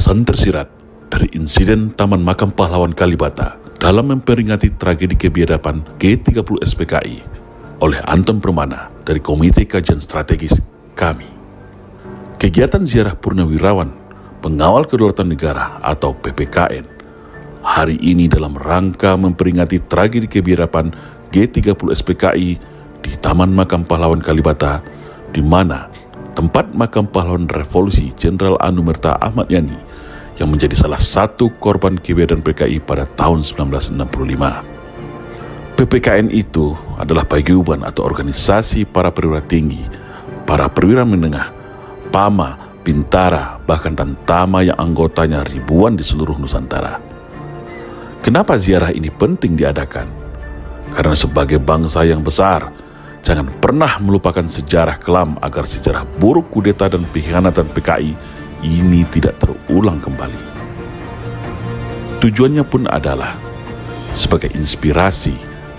pesan tersirat dari insiden Taman Makam Pahlawan Kalibata dalam memperingati tragedi kebiadaban G30 SPKI oleh Anton Permana dari Komite Kajian Strategis kami. Kegiatan ziarah purnawirawan pengawal kedaulatan negara atau PPKN hari ini dalam rangka memperingati tragedi kebiadaban G30 SPKI di Taman Makam Pahlawan Kalibata, di mana tempat makam pahlawan revolusi Jenderal Anumerta Ahmad Yani yang menjadi salah satu korban kebiadaban PKI pada tahun 1965. PPKN itu adalah paguyuban atau organisasi para perwira tinggi, para perwira menengah, PAMA, Bintara, bahkan Tantama yang anggotanya ribuan di seluruh Nusantara. Kenapa ziarah ini penting diadakan? Karena sebagai bangsa yang besar, jangan pernah melupakan sejarah kelam agar sejarah buruk kudeta dan pengkhianatan PKI ini tidak terulang kembali. Tujuannya pun adalah sebagai inspirasi,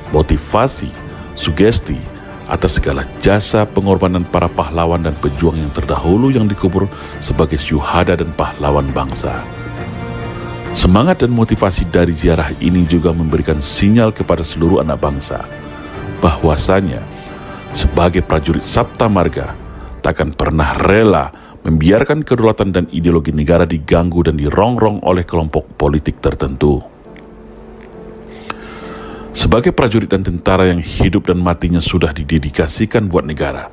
motivasi, sugesti atas segala jasa pengorbanan para pahlawan dan pejuang yang terdahulu yang dikubur sebagai syuhada dan pahlawan bangsa. Semangat dan motivasi dari ziarah ini juga memberikan sinyal kepada seluruh anak bangsa bahwasanya sebagai prajurit Sabta Marga, takkan pernah rela membiarkan kedaulatan dan ideologi negara diganggu dan dirongrong oleh kelompok politik tertentu. Sebagai prajurit dan tentara yang hidup dan matinya sudah didedikasikan buat negara,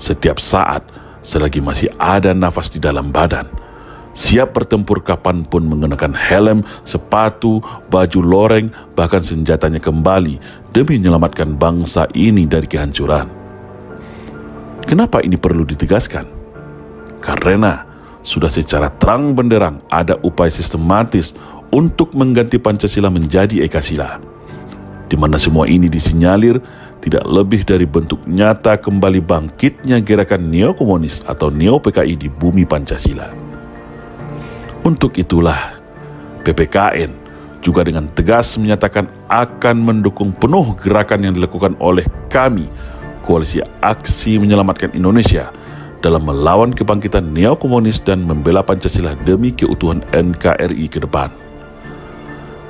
setiap saat selagi masih ada nafas di dalam badan, siap bertempur kapanpun mengenakan helm, sepatu, baju loreng, bahkan senjatanya kembali demi menyelamatkan bangsa ini dari kehancuran. Kenapa ini perlu ditegaskan? Karena sudah secara terang benderang ada upaya sistematis untuk mengganti Pancasila menjadi Ekasila, di mana semua ini disinyalir tidak lebih dari bentuk nyata kembali bangkitnya gerakan neokomunis atau neo-PKI di bumi Pancasila. Untuk itulah, PPKN juga dengan tegas menyatakan akan mendukung penuh gerakan yang dilakukan oleh kami, Koalisi Aksi Menyelamatkan Indonesia, dalam melawan kebangkitan neokomunis dan membela Pancasila demi keutuhan NKRI ke depan.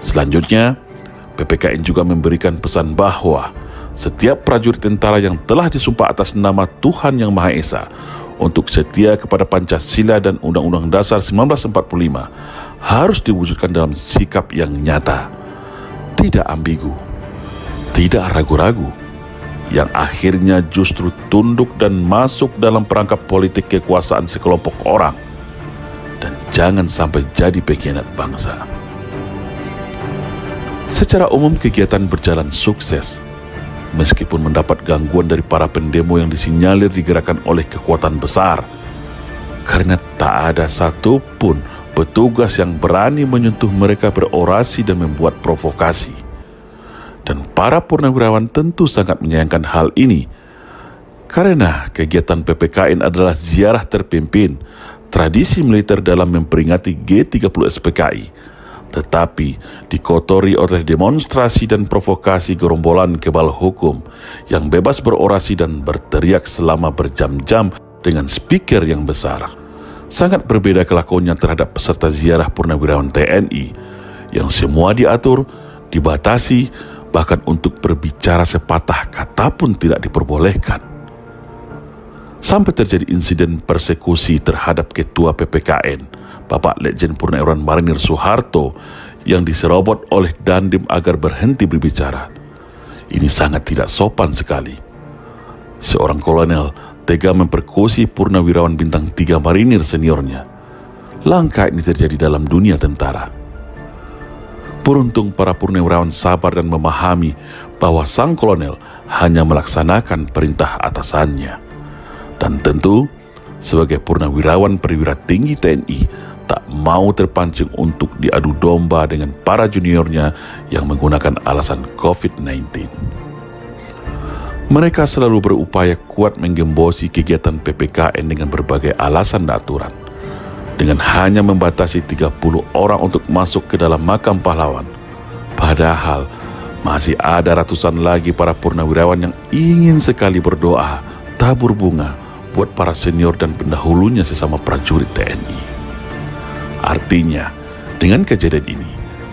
Selanjutnya, PPKN juga memberikan pesan bahwa setiap prajurit tentara yang telah disumpah atas nama Tuhan Yang Maha Esa untuk setia kepada Pancasila dan Undang-Undang Dasar 1945 harus diwujudkan dalam sikap yang nyata, tidak ambigu, tidak ragu-ragu, yang akhirnya justru tunduk dan masuk dalam perangkap politik kekuasaan sekelompok orang, dan jangan sampai jadi pengkhianat bangsa. Secara umum kegiatan berjalan sukses, meskipun mendapat gangguan dari para pendemo yang disinyalir digerakkan oleh kekuatan besar, karena tak ada satupun petugas yang berani menyentuh mereka berorasi dan membuat provokasi. Dan para purnawirawan tentu sangat menyayangkan hal ini, karena kegiatan PPKN adalah ziarah terpimpin, tradisi militer dalam memperingati G30 SPKI, tetapi dikotori oleh demonstrasi dan provokasi gerombolan kebal hukum yang bebas berorasi dan berteriak selama berjam-jam dengan speaker yang besar. Sangat berbeda kelakuannya terhadap peserta ziarah purnawirawan TNI yang semua diatur, dibatasi, bahkan untuk berbicara sepatah kata pun tidak diperbolehkan. Sampai terjadi insiden persekusi terhadap Ketua PPKN, Bapak Letjen Purnawirawan Marinir Soeharto, yang diserobot oleh Dandim agar berhenti berbicara. Ini sangat tidak sopan sekali. Seorang kolonel tega memperkosa purnawirawan bintang 3 marinir seniornya. Langkah ini terjadi dalam dunia tentara. Beruntung para purnawirawan sabar dan memahami bahwa sang kolonel hanya melaksanakan perintah atasannya. Dan tentu, sebagai purnawirawan perwira tinggi TNI, tak mau terpancing untuk diadu domba dengan para juniornya yang menggunakan alasan COVID-19. Mereka selalu berupaya kuat menggembosi kegiatan PPKN dengan berbagai alasan dan aturan, dengan hanya membatasi 30 orang untuk masuk ke dalam makam pahlawan. Padahal masih ada ratusan lagi para purnawirawan yang ingin sekali berdoa, tabur bunga buat para senior dan pendahulunya sesama prajurit TNI. Artinya, dengan kejadian ini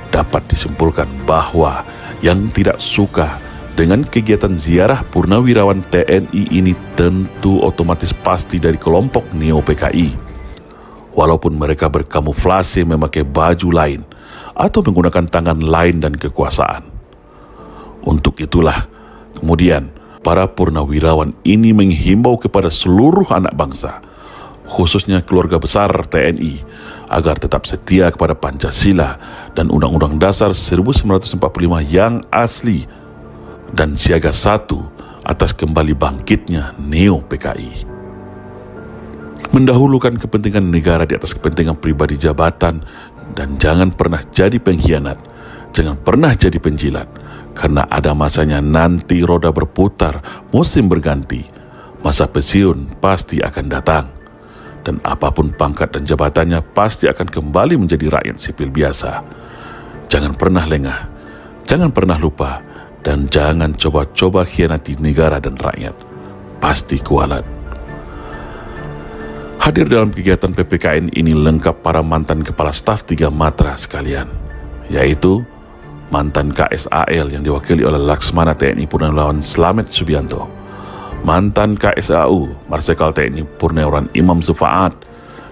dapat disimpulkan bahwa yang tidak suka dengan kegiatan ziarah purnawirawan TNI ini tentu otomatis pasti dari kelompok Neo-PKI. Walaupun mereka berkamuflase memakai baju lain atau menggunakan tangan lain dan kekuasaan. Untuk itulah, kemudian para purnawirawan ini menghimbau kepada seluruh anak bangsa, khususnya keluarga besar TNI, agar tetap setia kepada Pancasila dan Undang-Undang Dasar 1945 yang asli dan siaga satu atas kembali bangkitnya Neo-PKI. Mendahulukan kepentingan negara di atas kepentingan pribadi jabatan, dan jangan pernah jadi pengkhianat, jangan pernah jadi penjilat, karena ada masanya nanti roda berputar, musim berganti, masa pensiun pasti akan datang. Dan apapun pangkat dan jabatannya pasti akan kembali menjadi rakyat sipil biasa. Jangan pernah lengah, jangan pernah lupa, dan jangan coba-coba khianati negara dan rakyat. Pasti kualat. Hadir dalam kegiatan PPKN ini lengkap para mantan kepala staf 3 Matra sekalian, yaitu mantan KSAL yang diwakili oleh Laksmana TNI Purnawirawan Slamet Subianto, mantan KSAU Marsikal TNI Purnawirawan Imam Sufaat,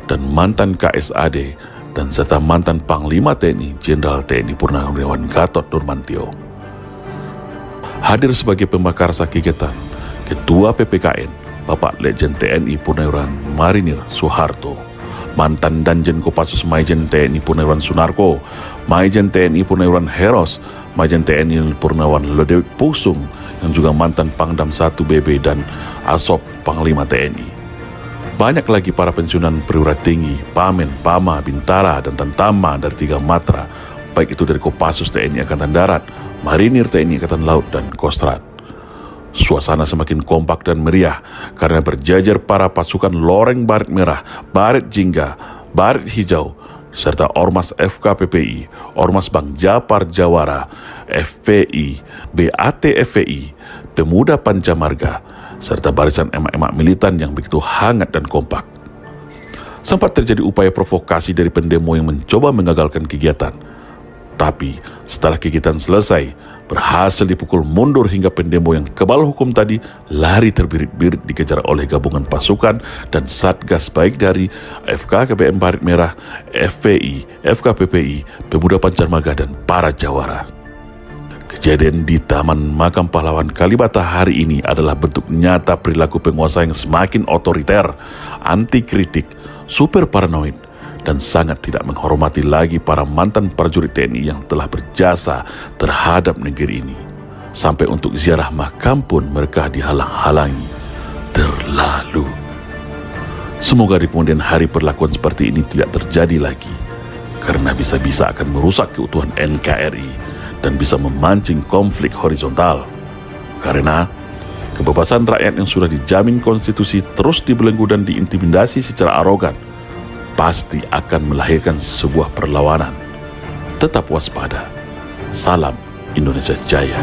dan mantan KSAD, dan serta mantan Panglima TNI Jenderal TNI Purnawirawan Gatot Nurmantio. Hadir sebagai pembakarsa kegiatan Ketua PPKN Bapak Legend TNI Purnawirawan Marinir Soeharto, mantan Danjen Kopassus Maijen TNI Purnawirawan Sunarko, Maijen TNI Purnawirawan Heros, Maijen TNI Purnawirawan Lodewijk Pusung, yang juga mantan Pangdam 1 BB dan Asop Panglima TNI. Banyak lagi para pensiunan perwira tinggi, Pamen, Pama, Bintara, dan Tantama dari 3 Matra, baik itu dari Kopassus TNI Angkatan Darat, Marinir TNI Angkatan Laut, dan Kostrad. Suasana semakin kompak dan meriah karena berjajar para pasukan Loreng Baret Merah, Baret Jingga, Baret Hijau, serta Ormas FKPPI, Ormas Bang Japar Jawara, FPI, BAT FPI, Pemuda Pancamarga, serta barisan emak-emak militan yang begitu hangat dan kompak. Sempat terjadi upaya provokasi dari pendemo yang mencoba mengagalkan kegiatan. Tapi setelah kegiatan selesai, berhasil dipukul mundur hingga pendemo yang kebal hukum tadi lari terbirit-birit dikejar oleh gabungan pasukan dan satgas baik dari FKKBM Baret Merah, FPI, FKPPI, Pemuda Pancarmaga, dan para jawara. Kejadian di Taman Makam Pahlawan Kalibata hari ini adalah bentuk nyata perilaku penguasa yang semakin otoriter, anti kritik, super paranoid, dan sangat tidak menghormati lagi para mantan prajurit TNI yang telah berjasa terhadap negeri ini. Sampai untuk ziarah makam pun mereka dihalang-halangi. Terlalu. Semoga di kemudian hari perlakuan seperti ini tidak terjadi lagi, karena bisa-bisa akan merusak keutuhan NKRI dan bisa memancing konflik horizontal. Karena kebebasan rakyat yang sudah dijamin konstitusi terus dibelenggu dan diintimidasi secara arogan, pasti akan melahirkan sebuah perlawanan. Tetap waspada. Salam Indonesia Jaya.